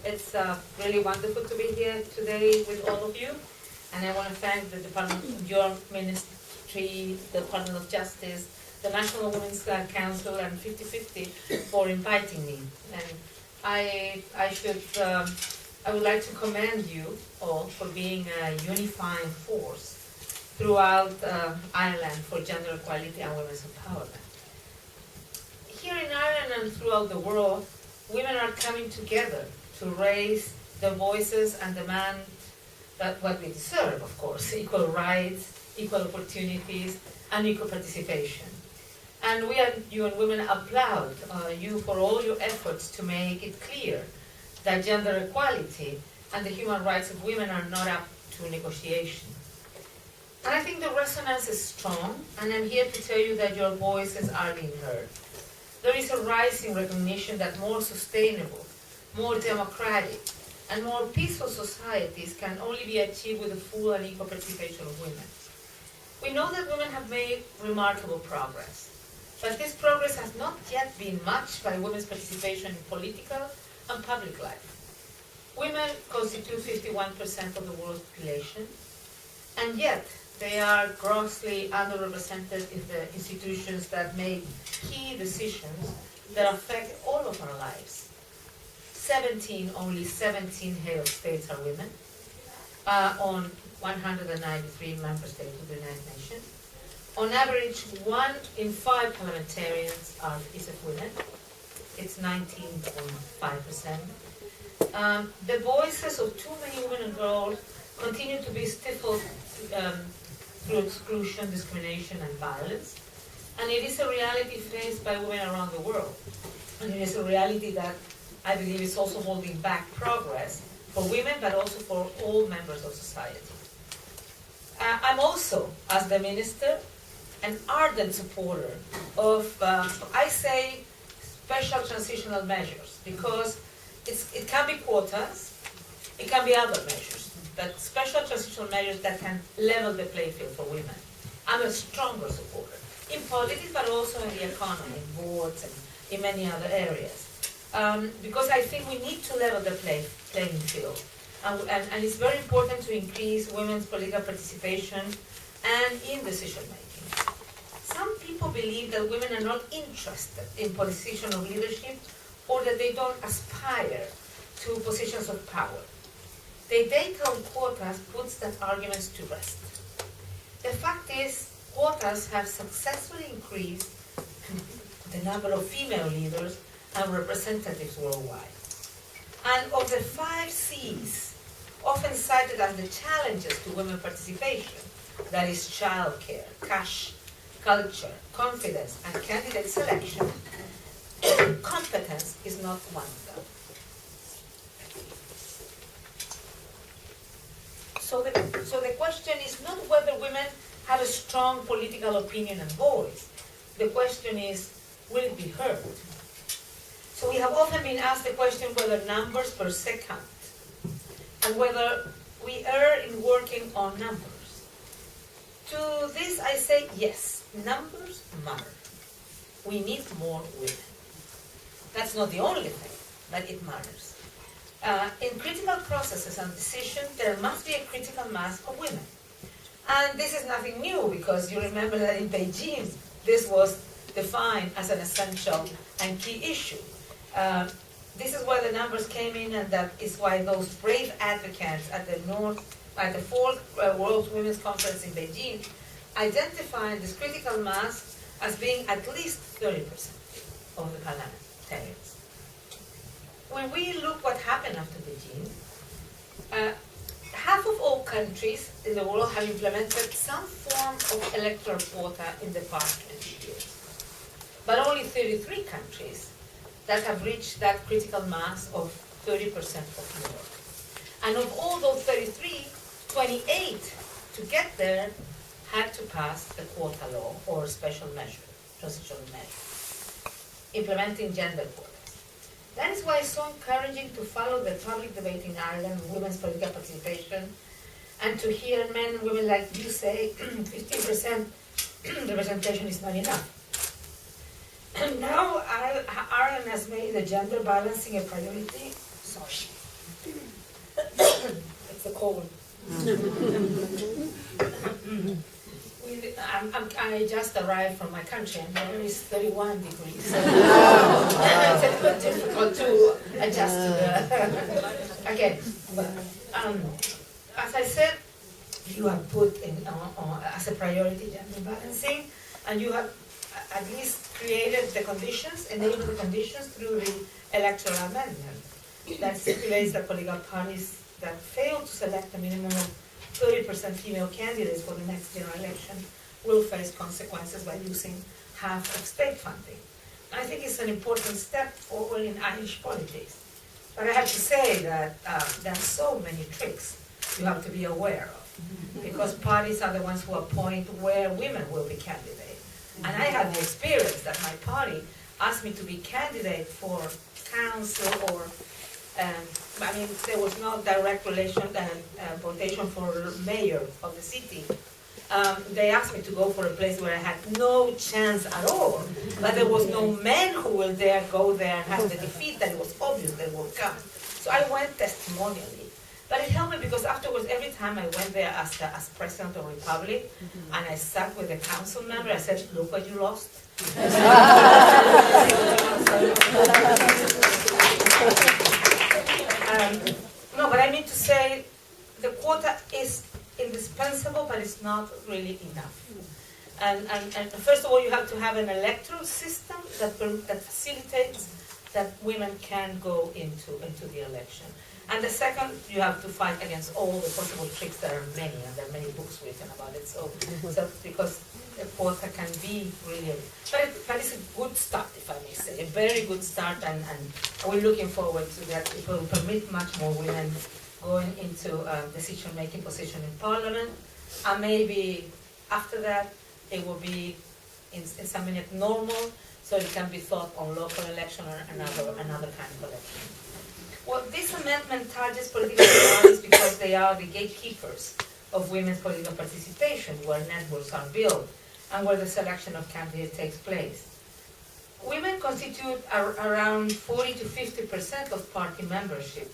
It's really wonderful to be here today with all of you. And I want to thank the Department, your ministry, the Department of Justice, the National Women's Council, and 50/50 for inviting me. And I would like to commend you all for being a unifying force throughout Ireland for gender equality and women's empowerment. Here in Ireland and throughout the world, women are coming together to raise their voices and demand that what we deserve, of course, equal rights, equal opportunities, and equal participation. And we and you and women applaud you for all your efforts to make it clear that gender equality and the human rights of women are not up to negotiation. And I think the resonance is strong, and I'm here to tell you that your voices are being heard. There is a rising recognition that more sustainable, more democratic, and more peaceful societies can only be achieved with the full and equal participation of women. We know that women have made remarkable progress, but this progress has not yet been matched by women's participation in political and public life. Women constitute 51% of the world's population, and yet they are grossly underrepresented in the institutions that make key decisions that affect all of our lives. Only 17 head of states are women on 193 member states of the United Nations. On average, 1 in 5 parliamentarians is of women. It's 19.5%. The voices of too many women and girls continue to be stifled through exclusion, discrimination, and violence. And it is a reality faced by women around the world. And it is a reality that I believe is also holding back progress for women, but also for all members of society. I'm also, as the minister, an ardent supporter of, I say, special transitional measures, because it can be quotas, it can be other measures, but special transitional measures that can level the playing field for women. I'm a stronger supporter in politics, but also in the economy, in boards, and in many other areas. Because I think we need to level the playing field. And it's very important to increase women's political participation and in decision making. Some people believe that women are not interested in positions of leadership, or that they don't aspire to positions of power. The data on quotas puts that argument to rest. The fact is, quotas have successfully increased the number of female leaders and representatives worldwide. And of the 5 C's, often cited as the challenges to women participation, that is childcare, cash, culture, confidence, and candidate selection, competence is not one of them. So the question is not whether women have a strong political opinion and voice. The question is, will it be heard? So we have often been asked the question whether numbers per se count, and whether we err in working on numbers. To this I say yes, numbers matter. We need more women. That's not the only thing, but it matters. In critical processes and decisions, there must be a critical mass of women. And this is nothing new, because you remember that in Beijing, this was defined as an essential and key issue. This is where the numbers came in, and that is why those brave advocates at the 4th World Women's Conference in Beijing identified this critical mass as being at least 30% of the parliamentarians. When we look what happened after Beijing, half of all countries in the world have implemented some form of electoral quota in the past 20 years. But only 33 countries that have reached that critical mass of 30% or more. And of all those 33, 28 to get there had to pass the quota law or special measure, transitional measure, implementing gender quotas. That is why it's so encouraging to follow the public debate in Ireland on women's political participation, and to hear men and women like you say 15% representation is not enough. And now Ireland has made the gender balancing a priority. Sorry. cold. I just arrived from my country and there is 31 degrees. So it's a bit difficult to adjust to the... Okay, but as I said, you have put in as a priority gender balancing, and you have at least created the conditions, enabled the conditions through the electoral amendment that stipulates that political parties that fail to select a minimum of 30% female candidates for the next general election will face consequences by losing half of state funding. I think it's an important step forward in Irish politics. But I have to say that there are so many tricks you have to be aware of, because parties are the ones who appoint where women will be candidates. And I had the experience that my party asked me to be candidate for council or I mean, there was no direct relation votation for mayor of the city. They asked me to go for a place where I had no chance at all, but there was no man who will dare go there and have the defeat that it was obvious they would come. So I went testimonially. But it helped me because afterwards, every time I went there as president of the republic, and I sat with a council member, I said, look what you lost. No, but I mean to say the quota is indispensable, but it's not really enough. And first of all, you have to have an electoral system that facilitates that women can go into the election. And the second, you have to fight against all the possible tricks. There are many, and there are many books written about it. So because the quota can be really, but it's a good start, if I may say, a very good start, and we're looking forward to that. It will permit much more women going into decision-making position in Parliament, and maybe after that it will be in some minute normal, so it can be thought on local election or another kind of election. Well, this amendment targets political parties because they are the gatekeepers of women's political participation, where networks are built and where the selection of candidates takes place. Women constitute around 40 to 50% of party membership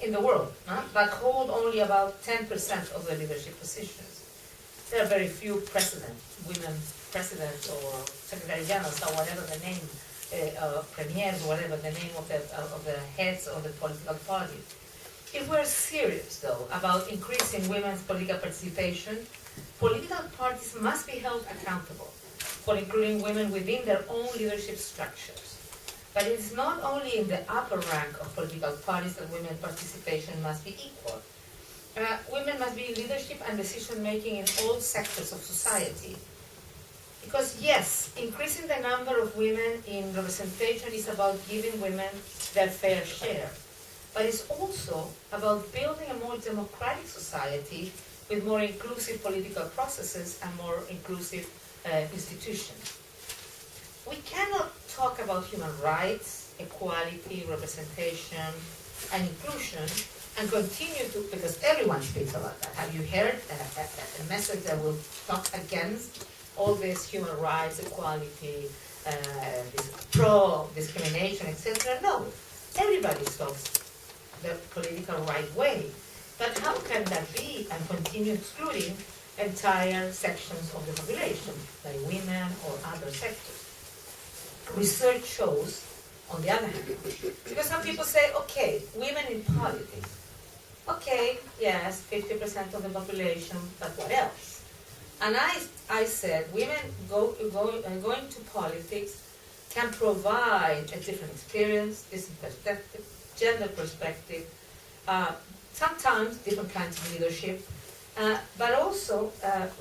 in the world, but hold only about 10% of the leadership positions. There are very few women presidents or secretary generals or whatever the name, premiers, whatever the name of the heads of the political party. If we're serious, though, about increasing women's political participation, political parties must be held accountable for including women within their own leadership structures. But it is not only in the upper rank of political parties that women's participation must be equal. Women must be in leadership and decision-making in all sectors of society. Because yes, increasing the number of women in representation is about giving women their fair share. But it's also about building a more democratic society with more inclusive political processes and more inclusive institutions. We cannot talk about human rights, equality, representation, and inclusion and continue to, because everyone speaks about that. Have you heard a message that will talk against all this human rights, equality, this pro-discrimination, etc.? No, everybody talks the political right way. But how can that be and continue excluding entire sections of the population, like women or other sectors? Research shows, on the other hand, because some people say, okay, women in politics, okay, yes, 50% of the population, but what else? And I said, women going to politics can provide a different experience, different perspective, gender perspective, sometimes different kinds of leadership, but also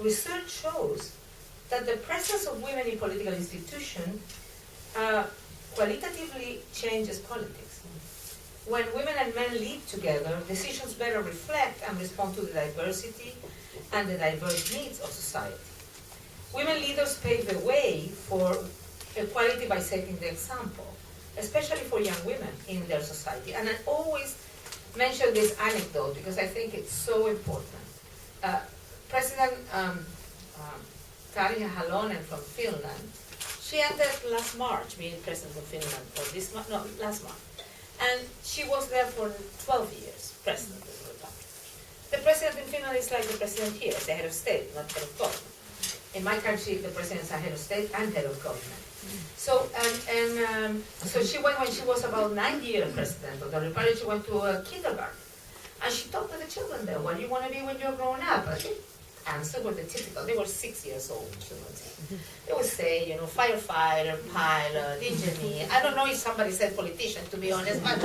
research shows that the presence of women in political institutions qualitatively changes politics. When women and men lead together, decisions better reflect and respond to the diversity and the diverse needs of society. Women leaders pave the way for equality by setting the example, especially for young women in their society. And I always mention this anecdote because I think it's so important. President Tarja Halonen from Finland, she ended last March being president of Finland, or this month, no, last month. And she was there for 12 years, president of the republic. The president in Finland is like the president here, the head of state, not head of government. In my country, the presidents are head of state and head of government. So, so she went, when she was about 9 years president of the Republic, she went to a kindergarten. And she talked to the children there, what do you want to be when you're grown up? And they answered with the typical, they were 6 years old, children. They would say, you know, firefighter, pilot, engineer. I don't know if somebody said politician, to be honest, but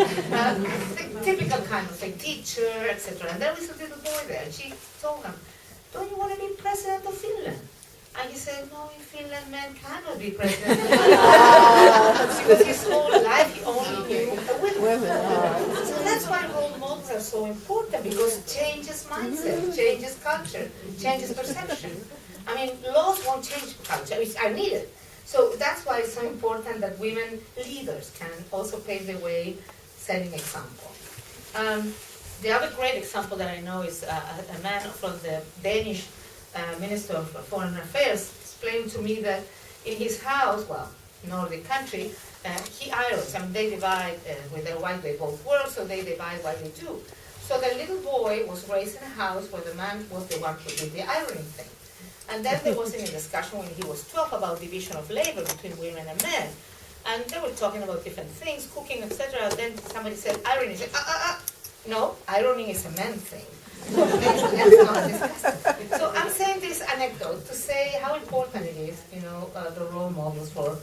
typical kind of thing, teacher, etc. And there was a little boy there, and she told him, don't you want to be president of Finland? And he said, no, in Finland, men cannot be president. Because his whole life he only knew the women. So that's why role models are so important, because it changes mindset, changes culture, changes perception. I mean, laws won't change culture, which are needed. So that's why it's so important that women leaders can also pave the way, setting example. The other great example that I know is a man from the Danish Minister of Foreign Affairs explained to me that in his house, well, Nordic country, he irons. I mean, they divide with their wife, they both work, so they divide what they do. So the little boy was raised in a house where the man was the one who did the ironing thing. And then there was a discussion when he was 12 about division of labor between women and men. And they were talking about different things, cooking, etc. And then somebody said, ironing. He said, no, ironing is a man thing. So let's not discuss it. So I'm saying this anecdote to say how important it is, you know, the role models for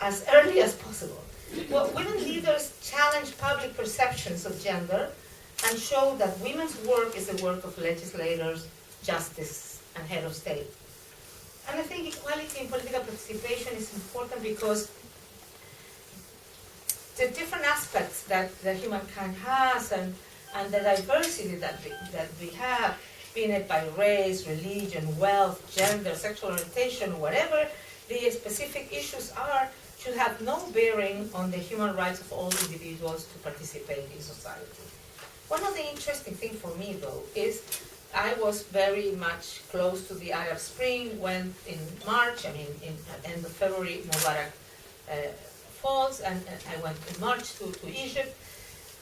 as early as possible. Well, women leaders challenge public perceptions of gender and show that women's work is the work of legislators, justice, and head of state. And I think equality in political participation is important because the different aspects that humankind has and the diversity that we have, being it by race, religion, wealth, gender, sexual orientation, whatever the specific issues are, should have no bearing on the human rights of all individuals to participate in society. One of the interesting things for me, though, is I was very much close to the Arab Spring when in March, I mean, at the end of February, Mubarak falls, and I went in March to Egypt.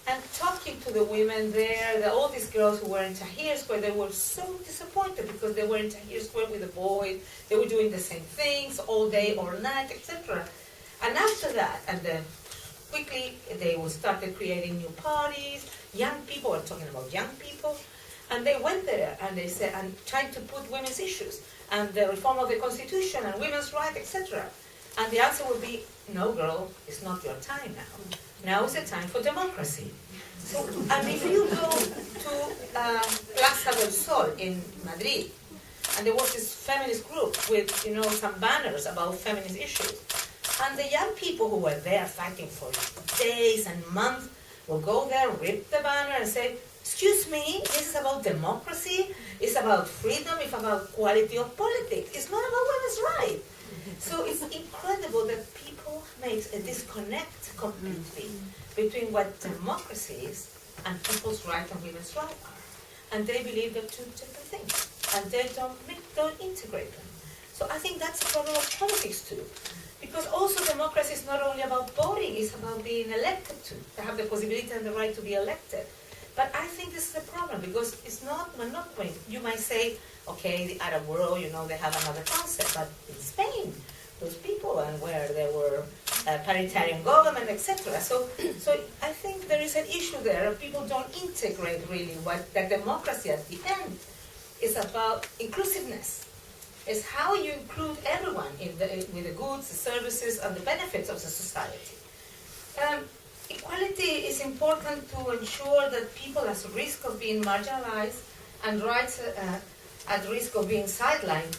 And talking to the women there, all these girls who were in Tahrir Square, they were so disappointed because they were in Tahrir Square with the boys, they were doing the same things all day or night, etc. And after that, and then quickly they started creating new parties, young people, we're talking about young people, and they went there and they said, and tried to put women's issues, and the reform of the constitution and women's rights, etc. And the answer would be, no girl, it's not your time now. Now is the time for democracy. So, and if you go to Plaza del Sol in Madrid, and there was this feminist group with, you know, some banners about feminist issues, and the young people who were there fighting for days and months will go there, rip the banner, and say, excuse me, this is about democracy, it's about freedom, it's about quality of politics, it's not about women's rights. So it's incredible that people make a disconnect completely between what democracy is and people's rights and women's rights are. And they believe they're two different things. And they don't integrate them. So I think that's a problem of politics too. Because also democracy is not only about voting, it's about being elected to have the possibility and the right to be elected. But I think this is a problem because it's not monopoly. You might say, okay, the Arab world, you know, they have another concept, but in Spain, those people, and where there were paritarian government, etc. So I think there is an issue there. People don't integrate really what the democracy at the end is about. Inclusiveness is how you include everyone with the goods, the services, and the benefits of the society. Equality is important to ensure that people at risk of being marginalized and rights at risk of being sidelined,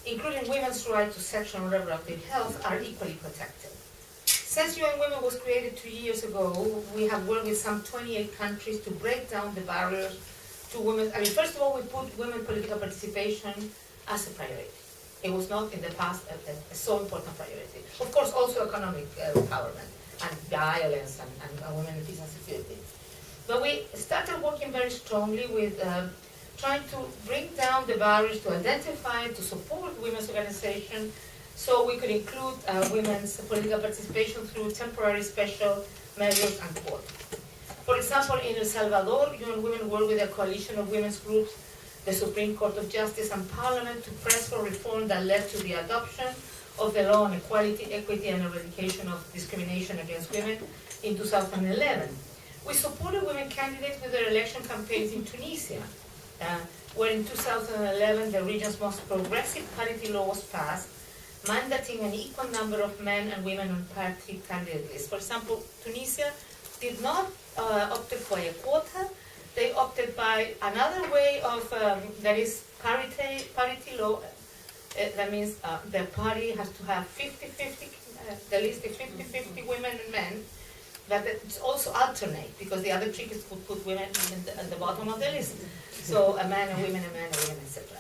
including women's right to sexual and reproductive health, are equally protected. Since UN Women was created 2 years ago, we have worked with some 28 countries to break down the barriers to women. I mean, first of all, we put women political participation as a priority. It was not in the past a so important priority. Of course, also economic empowerment and violence and women in peace and security. But we started working very strongly with trying to bring down the barriers to identify, to support women's organization, so we could include women's political participation through temporary special measures and quotas. For example, in El Salvador, UN Women work with a coalition of women's groups, the Supreme Court of Justice and Parliament to press for reform that led to the adoption of the law on equality, equity, and eradication of discrimination against women in 2011. We supported women candidates with their election campaigns in Tunisia, where in 2011 the region's most progressive parity law was passed, mandating an equal number of men and women on party candidate lists. For example, Tunisia did not opt for a quota. They opted by another way of, that is parity law. That means the party has to have 50-50, the list is 50-50 women and men, but it's also alternate, because the other trick is to put women at the bottom of the list. So a man and women, etc.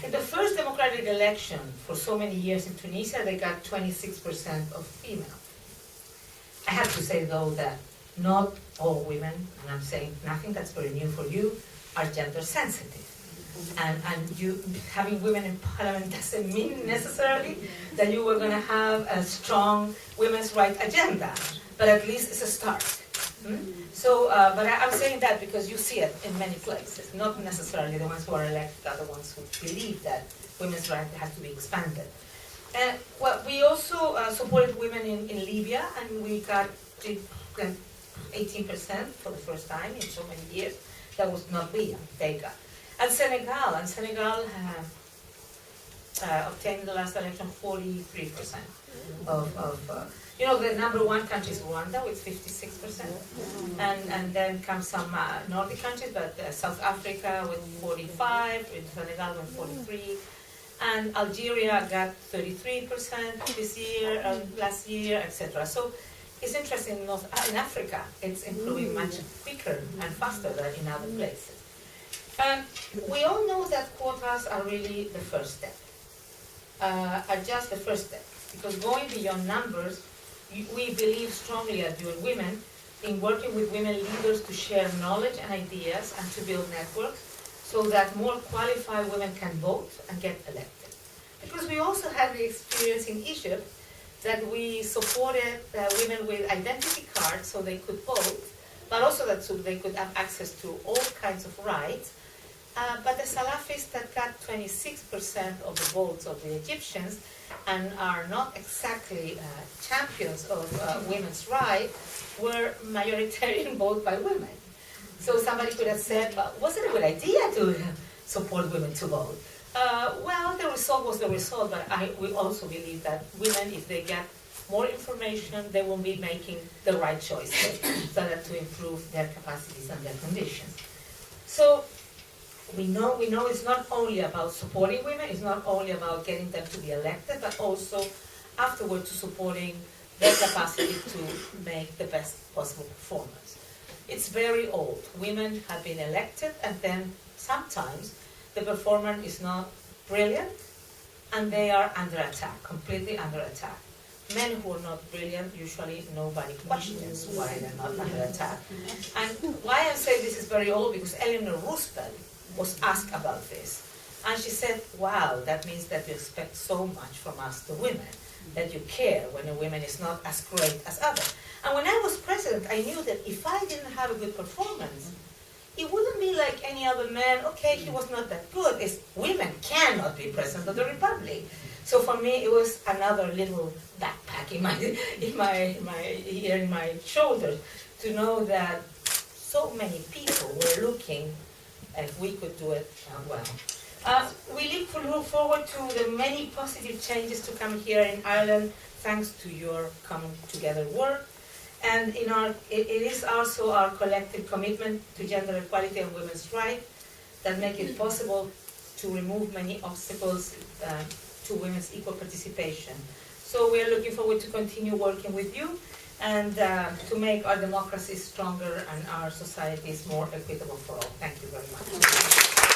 In the first democratic election for so many years in Tunisia, they got 26% of female. I have to say, though, that not all women, and I'm saying nothing that's very new for you, are gender sensitive. And you having women in parliament doesn't mean necessarily that you were going to have a strong women's rights agenda, but at least it's a start. So, but I'm saying that because you see it in many places, not necessarily the ones who are elected are the ones who believe that women's rights have to be expanded. Well, we also supported women in Libya, and we got 18% for the first time in so many years. That was not we, they got. And Senegal obtained in the last election 43% of the number one country is Rwanda with 56%, and then comes some Nordic countries, but South Africa with 45, with Senegal with 43, and Algeria got 33% this year, last year, etc. So it's interesting, in Africa, it's improving much quicker and faster than in other places. We all know that quotas are really the first step, are just the first step, because going beyond numbers, we believe strongly at UN Women in working with women leaders to share knowledge and ideas and to build networks so that more qualified women can vote and get elected. Because we also had the experience in Egypt that we supported women with identity cards so they could vote, but also that so they could have access to all kinds of rights. But the Salafists that got 26% of the votes of the Egyptians and are not exactly champions of women's rights were majoritarian vote by women. So somebody could have said, was it a good idea to support women to vote? Well, the result was the result, but we also believe that women, if they get more information, they will be making the right choices so that to improve their capacities and their conditions. So we know it's not only about supporting women, it's not only about getting them to be elected, but also afterward to supporting their capacity to make the best possible performance. It's very old. Women have been elected, and then sometimes the performance is not brilliant, and they are under attack, completely under attack. Men who are not brilliant, usually nobody questions why they're not under attack. And why I say this is very old, because Eleanor Roosevelt was asked about this. And she said, wow, that means that you expect so much from us, the women, that you care when a woman is not as great as others. And when I was president, I knew that if I didn't have a good performance, it wouldn't be like any other man, okay, he was not that good. It's women cannot be president of the republic. So for me, it was another little backpack in my shoulders to know that so many people were looking if we could do it well. We look forward to the many positive changes to come here in Ireland, thanks to your coming together work. And it is also our collective commitment to gender equality and women's rights that make it possible to remove many obstacles to women's equal participation. So we are looking forward to continue working with you and to make our democracies stronger and our societies more equitable for all. Thank you very much.